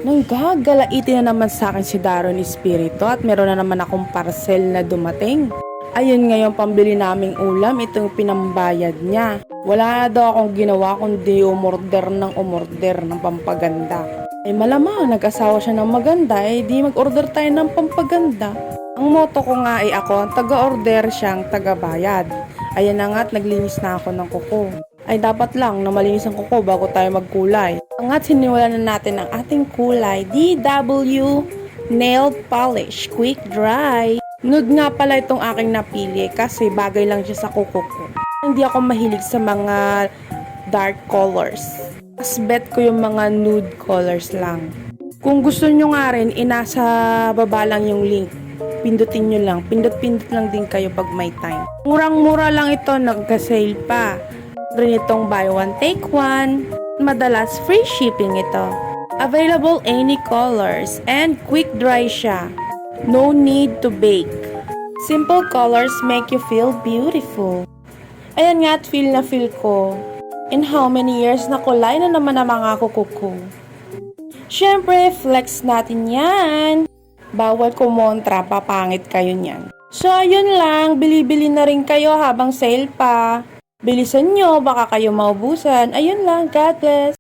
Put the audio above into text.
Nang gagalaitin na naman sa akin si Daron Espiritu at meron na naman akong parcel na dumating. Ayun ngayon pambili naming ulam, itong pinambayad niya. Wala na daw akong ginawa kundi umorder ng pampaganda. Malamang nag-asawa siya ng maganda, di mag-order tayo ng pampaganda. Ang motto ko nga ay ako ang taga-order, siyang taga-bayad. Ayan na nga't naglinis na ako ng kuko. Ay dapat lang na malinis ang kuko bago tayo magkulay. Angat sinimulan na natin ang ating kulay, DW Nail Polish Quick Dry. Nude nga pala itong aking napili kasi bagay lang siya sa kuko ko. Hindi ako mahilig sa mga dark colors. Mas bet ko yung mga nude colors lang. Kung gusto nyo nga rin, inasa baba lang yung link. Pindutin nyo lang. Pindot-pindot lang din kayo pag may time. Murang-mura lang ito, nagka-sale pa. Rin itong buy one take one. Madalas free shipping ito. Available any colors and quick dry siya. No need to bake. Simple colors make you feel beautiful. Ayan nga at feel na feel ko. In how many years na kulay na naman ang mga kuko ko. Syempre, flex natin yan. Bawal kumontra, papangit kayo niyan. So, ayun lang. Bili-bili na rin kayo habang sale pa. Bilisan nyo, baka kayo maubusan. Ayun lang, God bless.